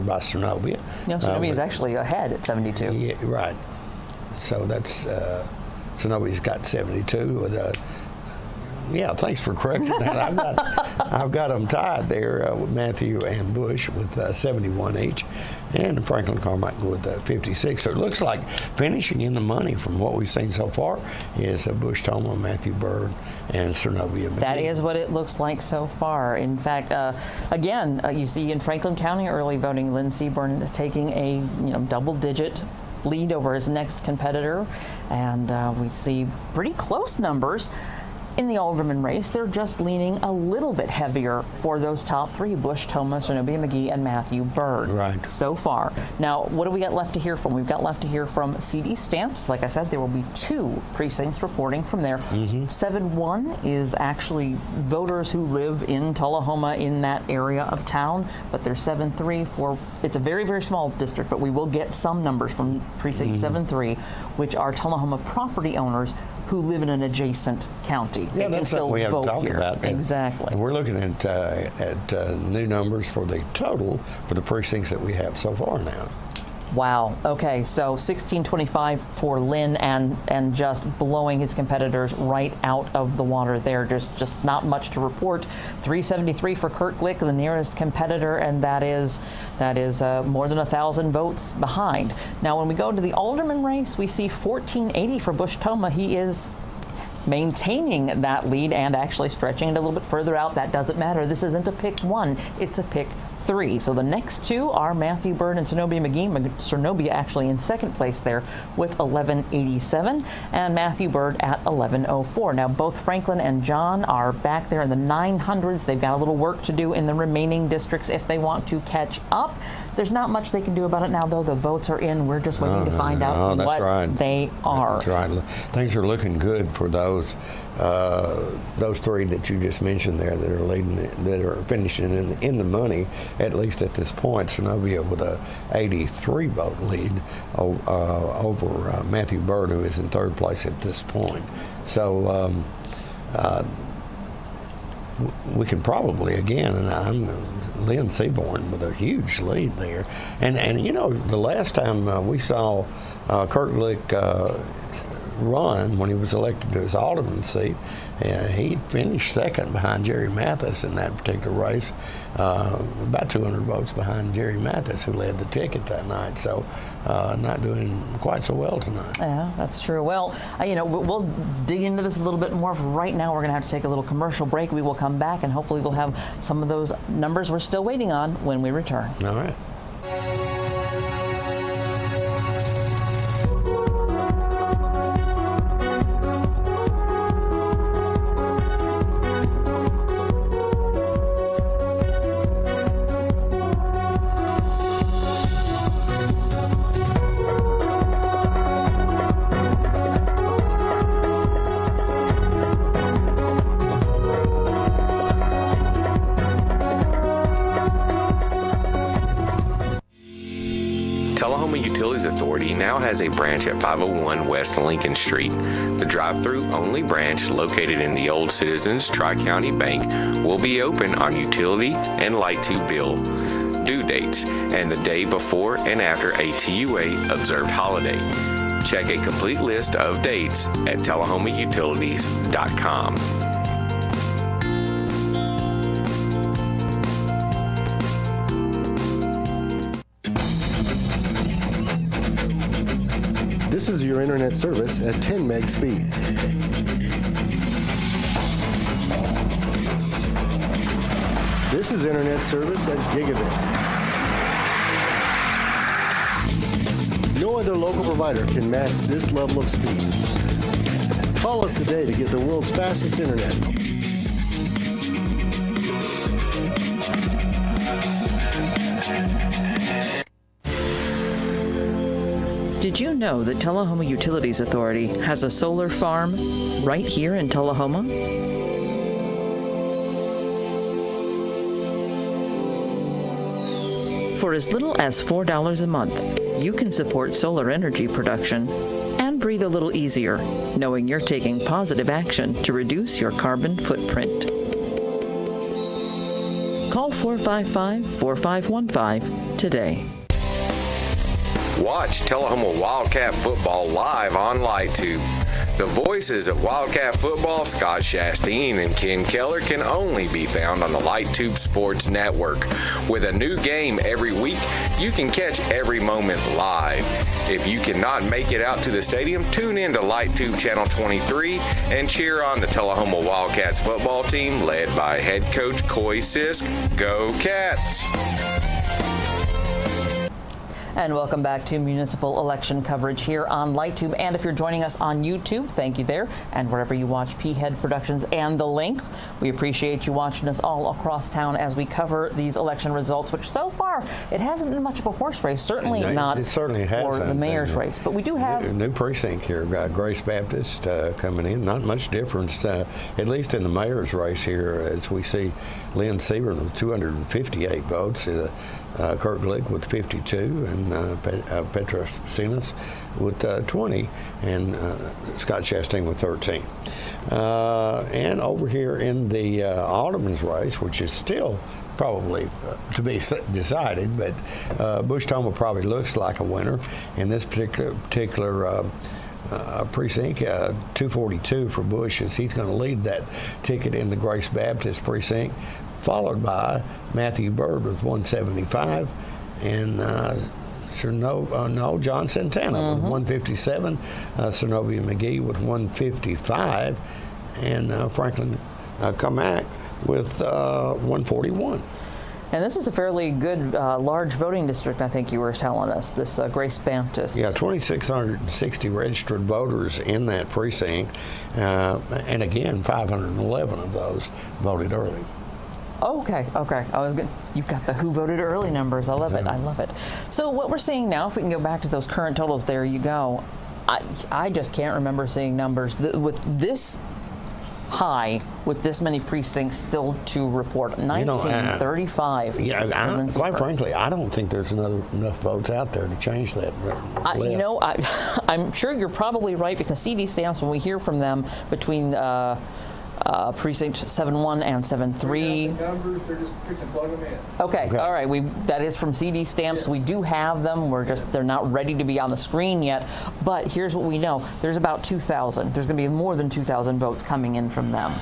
Speaker 2: by Zenobia.
Speaker 1: No, Zenobia is actually ahead at 72.
Speaker 2: Yeah, right. So that's Zenobia's got 72 with yeah, thanks for correcting that. I've got them tied there with Matthew and Bush with 71 each, and Franklin Carmichael with 56. So it looks like finishing in the money from what we've seen so far is Bush Toma, Matthew Byrd, and Zenobia McGee.
Speaker 1: That is what it looks like so far. In fact, again, you see in Franklin County early voting, Lynn Seaborn taking a double-digit lead over his next competitor, and we see pretty close numbers. In the alderman race, they're just leaning a little bit heavier for those top 3, Bush Toma, Zenobia McGee, and Matthew Byrd.
Speaker 2: Right.
Speaker 1: So far. Now, what do we got left to hear from? We've got left to hear from CD Stamps. Like I said, there will be 2 precincts reporting from there. 7-1 is actually voters who live in Tullahoma in that area of town, but there's 7-3 for, it's a very, very small district, but we will get some numbers from precinct 7-3, which are Tullahoma property owners who live in an adjacent county.
Speaker 2: Yeah, that's something we have to talk about.
Speaker 1: Exactly.
Speaker 2: And we're looking at new numbers for the total for the precincts that we have so far now.
Speaker 1: Wow. Okay. So 1625 for Lynn, and just blowing his competitors right out of the water there. Just not much to report. 373 for Kurt Glick, the nearest competitor, and that is more than 1,000 votes behind. Now, when we go to the alderman race, we see 1480 for Bush Toma. He is maintaining that lead and actually stretching it a little bit further out. That doesn't matter. This isn't a pick one, it's a pick three. So the next two are Matthew Bird and Zenobia McGee. Zenobia actually in second place there with 1187, and Matthew Bird at 1104. Now both Franklin and John are back there in the 900s. They've got a little work to do in the remaining districts if they want to catch up. There's not much they can do about it now, though. The votes are in. We're just waiting to find out what they are.
Speaker 2: That's right. Things are looking good for those three that you just mentioned there that are leading, that are finishing in the money, at least at this point. Zenobia with a 83 vote lead over Matthew Bird, who is in third place at this point. So we can probably, again, and I'm Lynn Seaborn with a huge lead there. And you know, the last time we saw Kurt Glick run when he was elected to his alderman seat, he finished second behind Jerry Mathis in that particular race, about 200 votes behind Jerry Mathis, who led the ticket that night. So not doing quite so well tonight.
Speaker 1: Yeah, that's true. Well, you know, we'll dig into this a little bit more. For right now, we're going to have to take a little commercial break. We will come back, and hopefully we'll have some of those numbers we're still waiting on when we return.
Speaker 2: All right.
Speaker 3: Tullahoma Utilities Authority now has a branch at 501 West Lincoln Street. The drive-through only branch located in the old Citizens Tri-County Bank will be open on utility and light tube bill due dates and the day before and after a TUA observed holiday. Check a complete list of dates at tullahomautilities.com.
Speaker 6: This is your internet service at 10 meg speeds. This is internet service at gigabit. No other local provider can match this level of speed. Call us today to get the world's fastest internet.
Speaker 1: Did you know that Tullahoma Utilities Authority has a solar farm right here in Tullahoma? For as little as $4 a month, you can support solar energy production and breathe a little easier, knowing you're taking positive action to reduce your carbon footprint. Call 455-4515 today.
Speaker 3: Watch Tullahoma Wildcat football live on LightTube. The voices of Wildcat football, Scott Chastain and Ken Keller, can only be found on the LightTube Sports Network. With a new game every week, you can catch every moment live. If you cannot make it out to the stadium, tune in to LightTube Channel 23 and cheer on the Tullahoma Wildcats football team led by head coach Coy Sisk. Go Cats!
Speaker 1: And welcome back to municipal election coverage here on LightTube. And if you're joining us on YouTube, thank you there. And wherever you watch P-Head Productions and The Link, we appreciate you watching us all across town as we cover these election results, which so far, it hasn't been much of a horse race. Certainly not
Speaker 2: it certainly
Speaker 1: for the mayor's race. But we do have
Speaker 2: new precinct here. Grace Baptist coming in. Not much difference, at least in the mayor's race here, as we see Lynn Seaborn with 258 votes. Kurt Glick with 52, and Petra Sinas with 20, and Scott Chastain with 13. And over here in the alderman's race, which is still probably to be decided, but Bush Toma probably looks like a winner in this particular precinct. 242 for Bush, as he's going to lead that ticket in the Grace Baptist precinct, followed by Matthew Byrd with 175, and John Santana with 157, Zenobia McGee with 155, and Franklin Kamak with 141.
Speaker 1: And this is a fairly good, large voting district, I think you were telling us, this Grace Baptist.
Speaker 2: Yeah, 2,660 registered voters in that precinct, and again, 511 of those voted early.
Speaker 1: Okay. You've got the who voted early numbers. I love it. I love it. So what we're seeing now, if we can go back to those current totals, there you go. I just can't remember seeing numbers with this high, with this many precincts still to report. 1935.
Speaker 2: Quite frankly, I don't think there's enough votes out there to change that.
Speaker 1: I'm sure you're probably right, because CD stamps, when we hear from them between precinct 7-1 and 7-3.
Speaker 5: The numbers, they're just fixing to plug them in.
Speaker 1: Okay, all right. That is from CD stamps. We do have them. They're not ready to be on the screen yet. But here's what we know: there's about 2,000. There's going to be more than 2,000 votes coming in from them.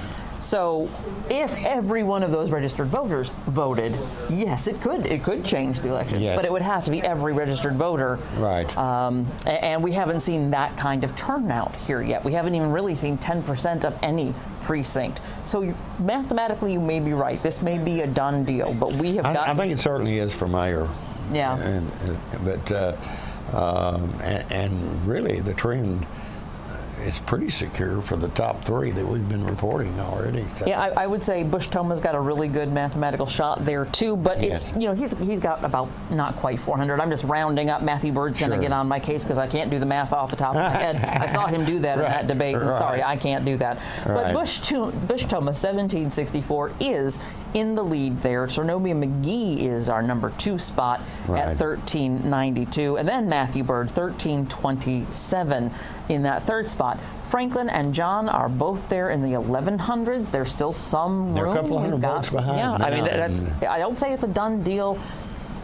Speaker 1: So if every one of those registered voters voted, yes, it could change the election.
Speaker 2: Yes.
Speaker 1: But it would have to be every registered voter.
Speaker 2: Right.
Speaker 1: And we haven't seen that kind of turnout here yet. We haven't even really seen 10% of any precinct. So mathematically, you may be right. This may be a done deal, but we have got.
Speaker 2: I think it certainly is for mayor.
Speaker 1: Yeah.
Speaker 2: And really, the trend is pretty secure for the top three that we've been reporting already. So.
Speaker 1: Yeah, I would say Bush Toma's got a really good mathematical shot there too, but
Speaker 2: Yes.
Speaker 1: it's he's got about not quite 400. I'm just rounding up. Matthew Bird's going to get on my case because I can't do the math off the top of my head. I saw him do that in that debate, and sorry, I can't do that. But Bush Toma 1764 is in the lead there. Zenobia McGee is our number 2 spot at 1392, and then Matthew Bird 1327 in that 3rd spot. Franklin and John are both there in the 1100s. There's still some room.
Speaker 2: They're a couple of hundred votes behind.
Speaker 1: Yeah,
Speaker 2: now.
Speaker 1: I mean, I don't say it's a done deal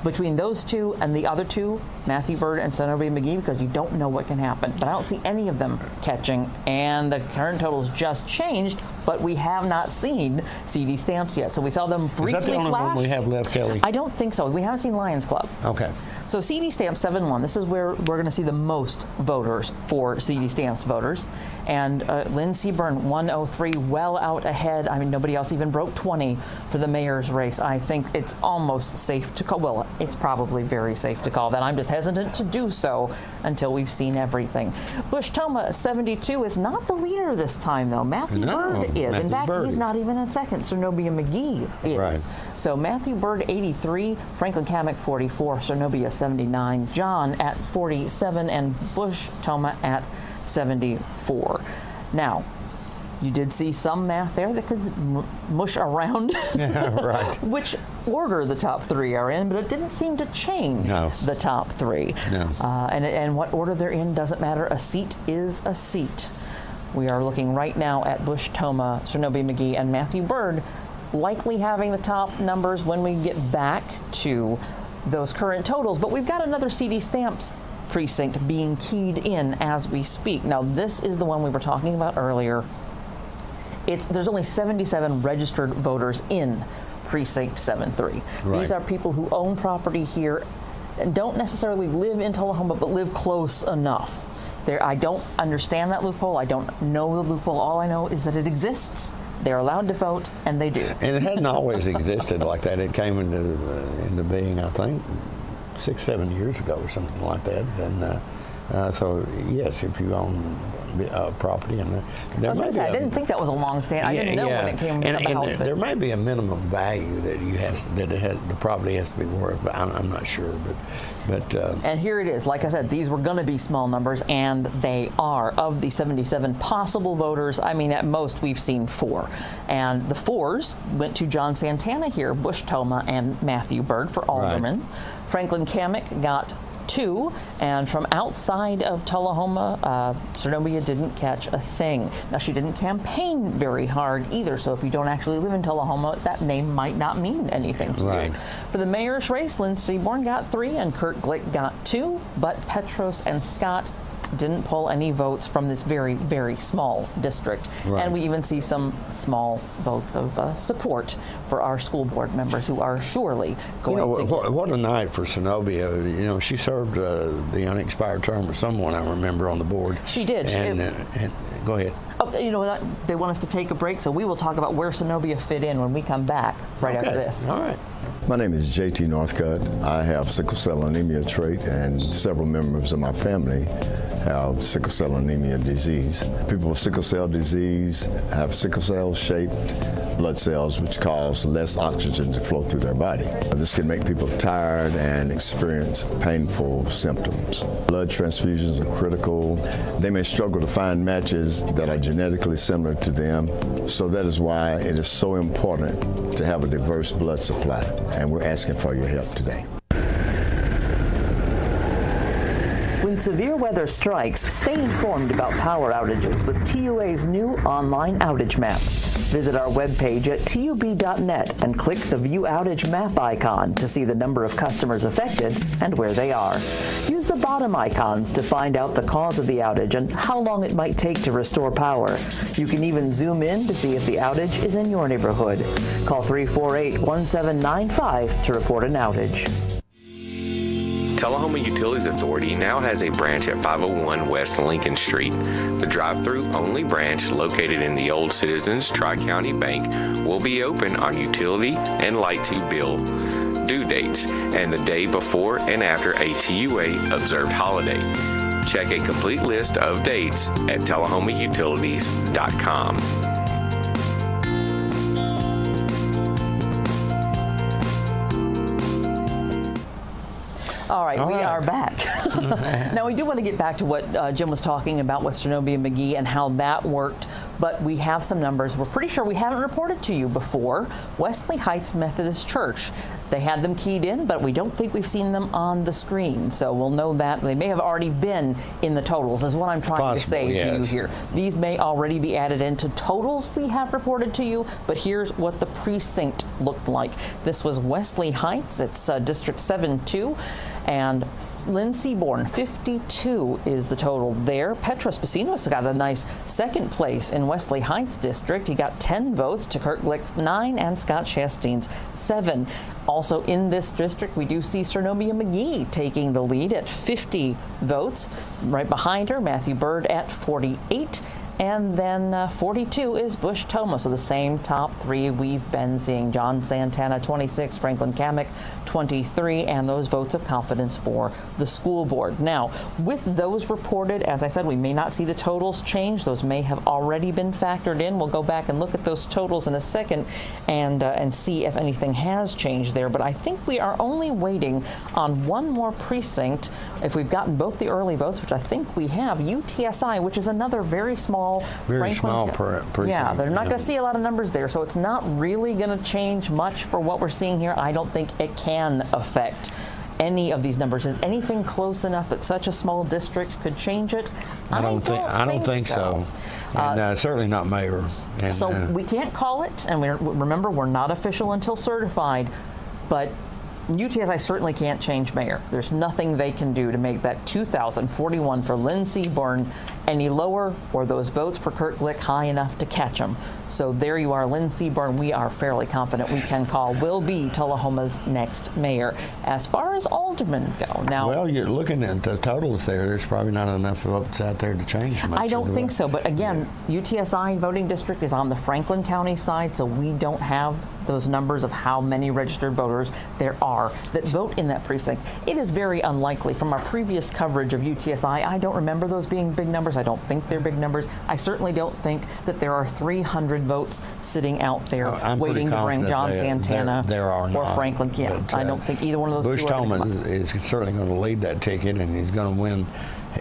Speaker 1: between those two and the other two, Matthew Bird and Zenobia McGee, because you don't know what can happen. But I don't see any of them catching, and the current totals just changed, but we have not seen CD stamps yet. So we saw them briefly flash.
Speaker 2: Is that the only one we have left, Kelly?
Speaker 1: I don't think so. We haven't seen Lions Club.
Speaker 2: Okay.
Speaker 1: So CD stamp 7-1, this is where we're going to see the most voters for CD stamps voters. And Lynn Seaburn, 103, well out ahead. I mean, nobody else even broke 20 for the mayor's race. I think it's almost safe to call. Well, it's probably very safe to call that. I'm just hesitant to do so until we've seen everything. Bush Toma, 72, is not the leader this time, though. Matthew Bird is. In fact, he's not even in second. Zenobia McGee is.
Speaker 2: Right.
Speaker 1: So Matthew Bird, 83, Franklin Kamek, 44, Zenobia, 79, John at 47, and Bush Toma at 74. Now, you did see some math there that could mush around which order the top 3 are in, but it didn't seem to change the top 3.
Speaker 2: No.
Speaker 1: And what order they're in doesn't matter. A seat is a seat. We are looking right now at Bush Toma, Zenobia McGee, and Matthew Bird likely having the top numbers when we get back to those current totals. But we've got another CD stamps precinct being keyed in as we speak. Now, this is the one we were talking about earlier. There's only 77 registered voters in precinct 7-3.
Speaker 2: Right.
Speaker 1: These are people who own property here and don't necessarily live in Tullahoma, but live close enough. I don't understand that loophole. I don't know the loophole. All I know is that it exists. They're allowed to vote, and they do.
Speaker 2: And it hadn't always existed like that. It came into being, I think, 6-7 years ago or something like that. And so, yes, if you own property, and
Speaker 1: I was going to say, I didn't think that was a long stand. I didn't know when it came about.
Speaker 2: And there may be a minimum value that you have the property has to be worth, but I'm not sure. But
Speaker 1: and here it is. Like I said, these were going to be small numbers, and they are. Of the 77 possible voters, I mean, at most we've seen 4, and the 4s went to John Santana here, Bush Toma, and Matthew Bird for alderman. Right. Franklin Kamek got 2, and from outside of Tullahoma, Sernovia didn't catch a thing. Now, she didn't campaign very hard either, so if you don't actually live in Tullahoma, that name might not mean anything to
Speaker 2: Right.
Speaker 1: you. For the mayor's race, Lynn Seaborn got 3 and Kurt Glick got 2, but Petros and Scott didn't pull any votes from this very, very small district.
Speaker 2: Right.
Speaker 1: And we even see some small votes of support for our school board members who are surely going to get.
Speaker 2: What a night for Sernovia. She served the unexpired term of someone I remember on the board.
Speaker 1: She did.
Speaker 2: And go ahead.
Speaker 1: Oh, you know what? They want us to take a break, so we will talk about where Sernovia fit in when we come back right after this.
Speaker 2: All right.
Speaker 4: My name is JT Northcutt. I have sickle cell anemia trait, and several members of my family have sickle cell anemia disease. People with sickle cell disease have sickle cell-shaped blood cells, which cause less oxygen to flow through their body. This can make people tired and experience painful symptoms. Blood transfusions are critical. They may struggle to find matches that are genetically similar to them, so that is why it is so important to have a diverse blood supply, and we're asking for your help today.
Speaker 1: When severe weather strikes, stay informed about power outages with TUA's new online outage map. Visit our webpage at tub.net and click the View Outage Map icon to see the number of customers affected and where they are. Use the bottom icons to find out the cause of the outage and how long it might take to restore power. You can even zoom in to see if the outage is in your neighborhood. Call 348-1795 to report an outage.
Speaker 3: Tullahoma Utilities Authority now has a branch at 501 West Lincoln Street. The drive-through only branch located in the old Citizens Tri-County Bank will be open on utility and light tube bill due dates and the day before and after a TUA observed holiday. Check a complete list of dates at tullahomautilities.com.
Speaker 1: All right, we are back. Now, we do want to get back to what Jim was talking about with Sernovia McGee and how that worked, but we have some numbers we're pretty sure we haven't reported to you before. Wesley Heights Methodist Church. They had them keyed in, but we don't think we've seen them on the screen, so we'll know that. They may have already been in the totals, is what I'm trying to say to you here. These may already be added into totals we have reported to you, but here's what the precinct looked like. This was Wesley Heights. It's District 7-2. And Lynn Seaborn, 52 is the total there. Petros Pacinos got a nice second place in Wesley Heights District. He got 10 votes to Kurt Glick's 9 and Scott Chastain's 7. Also in this district, we do see Sernovia McGee taking the lead at 50 votes. Right behind her, Matthew Bird at 48. And then 42 is Bush Toma. So the same top 3 we've been seeing. John Santana, 26, Franklin Kamek, 23, and those votes of confidence for the school board. Now, with those reported, as I said, we may not see the totals change. Those may have already been factored in. We'll go back and look at those totals in a second and see if anything has changed there. But I think we are only waiting on one more precinct. If we've gotten both the early votes, which I think we have, UTSI, which is another very small precinct. Yeah, they're not going to see a lot of numbers there, so it's not really going to change much for what we're seeing here. I don't think it can affect any of these numbers. Is anything close enough that such a small district could change it?
Speaker 2: I don't think so. And certainly not mayor. And,
Speaker 1: so we can't call it, and remember, we're not official until certified, but UTSI certainly can't change mayor. There's nothing they can do to make that 2,041 for Lynn Seaborn any lower, or those votes for Kurt Glick high enough to catch them. So there you are, Lynn Seaborn, we are fairly confident we can call, will be Tullahoma's next mayor. As far as aldermen go, now.
Speaker 2: Well, you're looking at the totals there. There's probably not enough votes out there to change much.
Speaker 1: I don't think so, but again, UTSI voting district is on the Franklin County side, so we don't have those numbers of how many registered voters there are that vote in that precinct. It is very unlikely. From our previous coverage of UTSI, I don't remember those being big numbers. I don't think they're big numbers. I certainly don't think that there are 300 votes sitting out there waiting to bring John Santana or Franklin. Yeah, I don't think either one of those
Speaker 2: Bush
Speaker 1: two
Speaker 2: Toma is certainly going to lead that ticket, and he's going to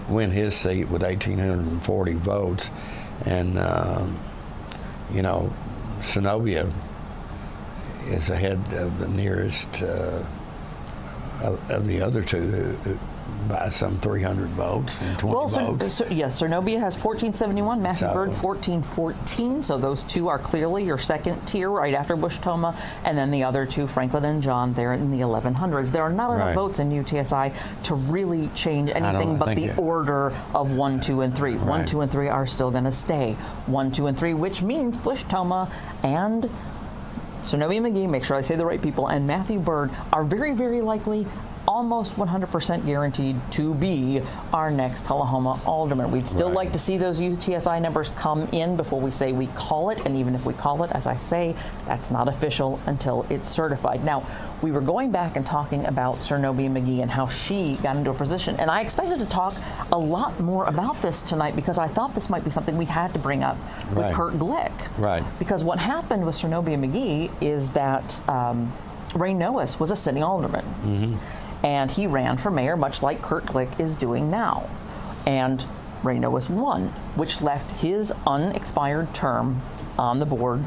Speaker 2: win his seat with 1,840 votes. And, Sernovia is ahead of the nearest of the other two by some 300 votes and 20
Speaker 1: Well,
Speaker 2: votes.
Speaker 1: yes, Cernobia has 1471, Matthew
Speaker 2: So-
Speaker 1: Bird 1414. So those two are clearly your second tier right after Tullahoma, and then the other two, Franklin and John, there in the 1100s. There are not enough
Speaker 2: Right.
Speaker 1: votes in UTSI to really change anything but
Speaker 2: think
Speaker 1: the
Speaker 2: it-
Speaker 1: order of 1, 2, and 3. 1,
Speaker 2: Right.
Speaker 1: 2, and 3 are still going to stay. 1, 2, and 3, which means Tullahoma and Cernobia McGee, make sure I say the right people, and Matthew Bird are very, very likely, almost 100% guaranteed to be our next Tullahoma alderman. We'd still
Speaker 2: Right.
Speaker 1: like to see those UTSI numbers come in before we say we call it, and even if we call it, as I say, that's not official until it's certified. Now, we were going back and talking about Cernobia McGee and how she got into a position, and I expected to talk a lot more about this tonight because I thought this might be something we had to bring up with
Speaker 2: Right.
Speaker 1: Kurt Glick.
Speaker 2: Right.
Speaker 1: Because what happened with Cernobia McGee is that Ray Noes was a sitting alderman.
Speaker 2: Mm-hmm.
Speaker 1: And he ran for mayor, much like Kurt Glick is doing now. And Ray Noes won, which left his unexpired term on the board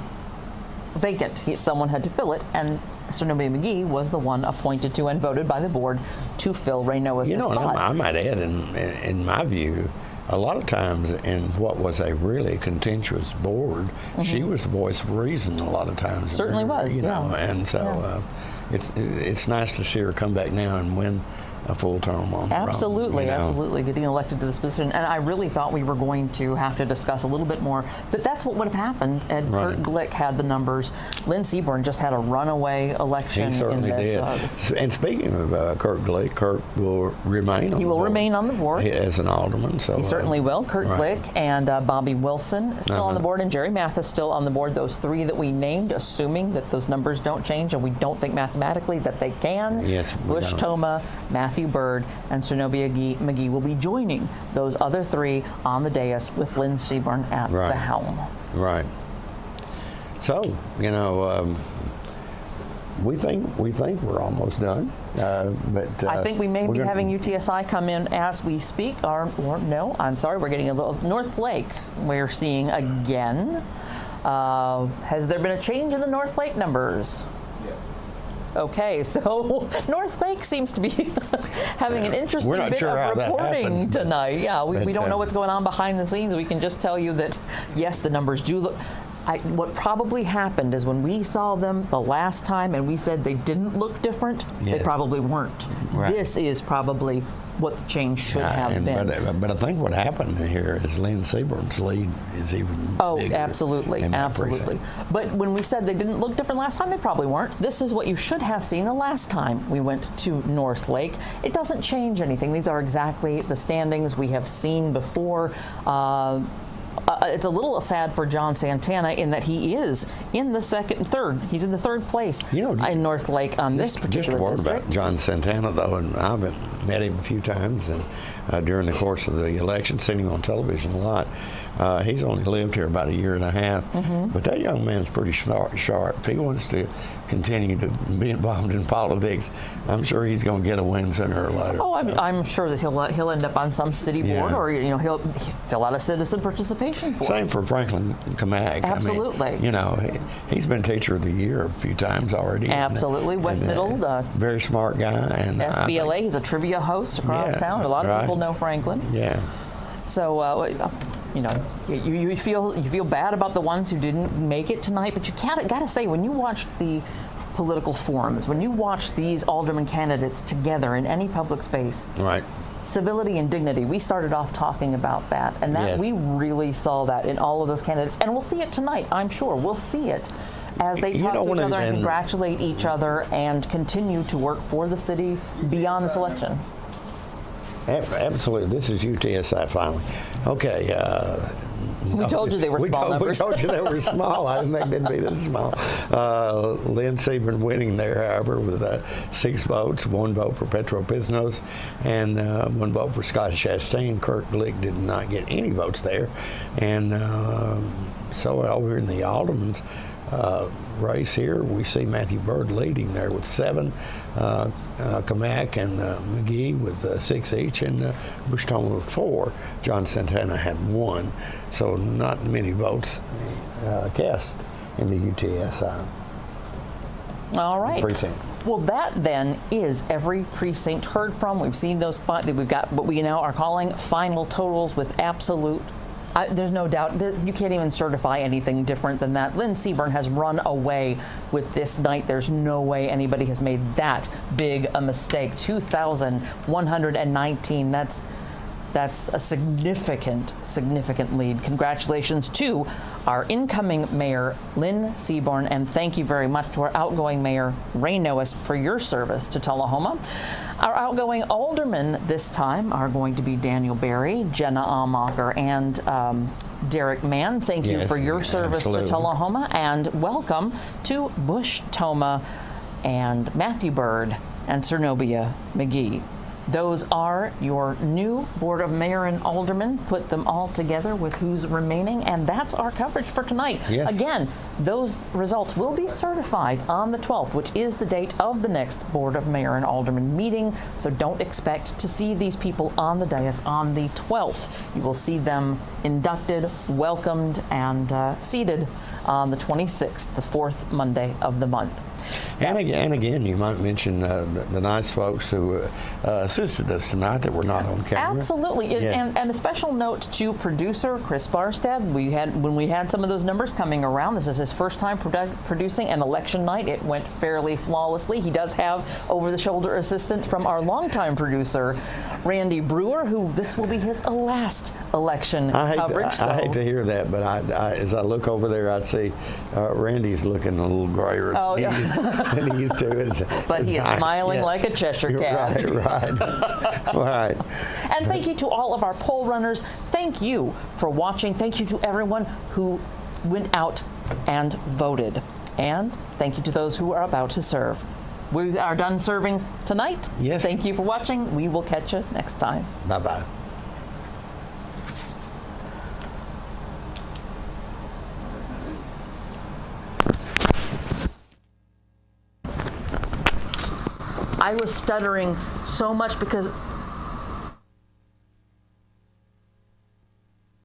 Speaker 1: vacant. Someone had to fill it, and Cernobia McGee was the one appointed to and voted by the board to fill Ray Noes'
Speaker 2: You know, and
Speaker 1: spot.
Speaker 2: I might add, in my view, a lot of times in what was a really contentious board, she was the voice of reason a lot of times.
Speaker 1: Certainly was,
Speaker 2: You know,
Speaker 1: yeah.
Speaker 2: and so it's nice to see her come back now and win a full term on her own,
Speaker 1: Absolutely,
Speaker 2: you know.
Speaker 1: absolutely, getting elected to this position. And I really thought we were going to have to discuss a little bit more that that's what would have happened had
Speaker 2: Right.
Speaker 1: Kurt Glick had the numbers. Lynn Seaborn just had a runaway election
Speaker 2: He certainly
Speaker 1: in this.
Speaker 2: did. And speaking of Kurt Glick, Kurt will remain on
Speaker 1: He
Speaker 2: the
Speaker 1: will
Speaker 2: board
Speaker 1: remain on the board.
Speaker 2: as an alderman. So
Speaker 1: He certainly will. Kurt
Speaker 2: right.
Speaker 1: Glick and Bobby Wilson still on the board, and Jerry Mathis still on the board. Those three that we named, assuming that those numbers don't change, and we don't think mathematically that they can.
Speaker 2: Yes, we
Speaker 1: Bush
Speaker 2: don't.
Speaker 1: Toma, Matthew Bird, and Cernobia McGee will be joining those other three on the dais with Lynn Seaborn at
Speaker 2: Right.
Speaker 1: the helm.
Speaker 2: Right. So, you know, we think we're almost done, but
Speaker 1: I think we may
Speaker 2: we're
Speaker 1: be
Speaker 2: gonna-
Speaker 1: having UTSI come in as we speak, or no, I'm sorry, we're getting a little. North Lake, we're seeing again. Has there been a change in the North Lake numbers? Okay, so North Lake seems to be having an interesting
Speaker 2: We're not
Speaker 1: bit
Speaker 2: sure how
Speaker 1: of
Speaker 2: that
Speaker 1: reporting
Speaker 2: happens, but-
Speaker 1: tonight. Yeah, we
Speaker 2: but,
Speaker 1: don't know what's going on behind the scenes. We can just tell you that, yes, the numbers do look. What probably happened is when we saw them the last time and we said they didn't look different, they
Speaker 2: Yeah.
Speaker 1: probably weren't.
Speaker 2: Right.
Speaker 1: This is probably what the change should have
Speaker 2: and-
Speaker 1: been.
Speaker 2: But I think what happened here is Lynn Seaborn's lead is even
Speaker 1: Oh,
Speaker 2: bigger
Speaker 1: absolutely,
Speaker 2: in that
Speaker 1: absolutely.
Speaker 2: precinct.
Speaker 1: But when we said they didn't look different last time, they probably weren't. This is what you should have seen the last time we went to North Lake. It doesn't change anything. These are exactly the standings we have seen before. It's a little sad for John Santana in that he is in the third. He's in the third place in North Lake on this particular
Speaker 2: Just a word
Speaker 1: district.
Speaker 2: about John Santana, though, and I've met him a few times, and during the course of the election, seen him on television a lot. He's only lived here about a year and a half, but that young man's pretty sharp. If he wants to continue to be involved in politics, I'm sure he's going to get a win sooner or later.
Speaker 1: Oh, I'm sure that he'll end up on some city board,
Speaker 2: Yeah.
Speaker 1: or he'll fill out a citizen participation form.
Speaker 2: Same for Franklin Kamak.
Speaker 1: Absolutely.
Speaker 2: I mean, he's been Teacher of the Year a few times already.
Speaker 1: Absolutely. West Middle.
Speaker 2: Very smart guy. And
Speaker 1: FBLA. He's a trivia host across
Speaker 2: Yeah,
Speaker 1: town. A lot of
Speaker 2: right.
Speaker 1: people know Franklin.
Speaker 2: Yeah.
Speaker 1: So, you feel bad about the ones who didn't make it tonight, but you got to say, when you watched the political forums, when you watch these alderman candidates together in any public space,
Speaker 2: Right.
Speaker 1: civility and dignity, we started off talking about that, and that
Speaker 2: Yes.
Speaker 1: we really saw that in all of those candidates, and we'll see it tonight, I'm sure. We'll see it as they talk to each other and congratulate each other and continue to work for the city beyond this election.
Speaker 2: Absolutely. This is UTSI finally. Okay.
Speaker 1: We told you they were small numbers.
Speaker 2: We told you they were small. I didn't think they'd be this small. Lynn Seaborn winning there, however, with 6 votes, 1 vote for Petro Pisnos, and 1 vote for Scott Chastain. Kurt Glick did not get any votes there. And so over in the Alderman's race here, we see Matthew Bird leading there with 7, Kamak and McGee with 6 each, and Bush Toma with 4. John Santana had 1, so not many votes cast in the UTSI.
Speaker 1: All right.
Speaker 2: precinct.
Speaker 1: Well, that then is every precinct heard from. We've seen those. We've got what we now are calling final totals with absolute. There's no doubt that you can't even certify anything different than that. Lynn Seaborn has run away with this night. There's no way anybody has made that big a mistake. 2,119. That's a significant lead. Congratulations to our incoming mayor, Lynn Seaborn, and thank you very much to our outgoing mayor, Ray Noes, for your service to Tullahoma. Our outgoing aldermen this time are going to be Daniel Berry, Jenna Almacher, and Derek Mann. Thank you for your service to Tullahoma, and welcome to Bush Toma and Matthew Bird and Cernobia McGee. Those are your new Board of Mayor and Aldermen. Put them all together with who's remaining, and that's our coverage for tonight.
Speaker 2: Yes.
Speaker 1: Again, those results will be certified on the 12th, which is the date of the next Board of Mayor and Aldermen meeting, so don't expect to see these people on the dais on the 12th. You will see them inducted, welcomed, and seated on the 26th, the fourth Monday of the month.
Speaker 2: And again, you might mention the nice folks who assisted us tonight that were not on camera.
Speaker 1: Absolutely, and a special note to producer Chris Barstad. When we had some of those numbers coming around, this is his first time producing an election night. It went fairly flawlessly. He does have over-the-shoulder assistant from our longtime producer, Randy Brewer, who this will be his last election coverage.
Speaker 2: I hate to hear that, but as I look over there, I see Randy's looking a little grayer than he used to.
Speaker 1: But he is smiling like a Cheshire cat.
Speaker 2: Right.
Speaker 1: And thank you to all of our poll runners. Thank you for watching. Thank you to everyone who went out and voted. And thank you to those who are about to serve. We are done serving tonight.
Speaker 2: Yes.
Speaker 1: Thank you for watching. We will catch you next time.
Speaker 2: Bye-bye.
Speaker 1: I was stuttering so much because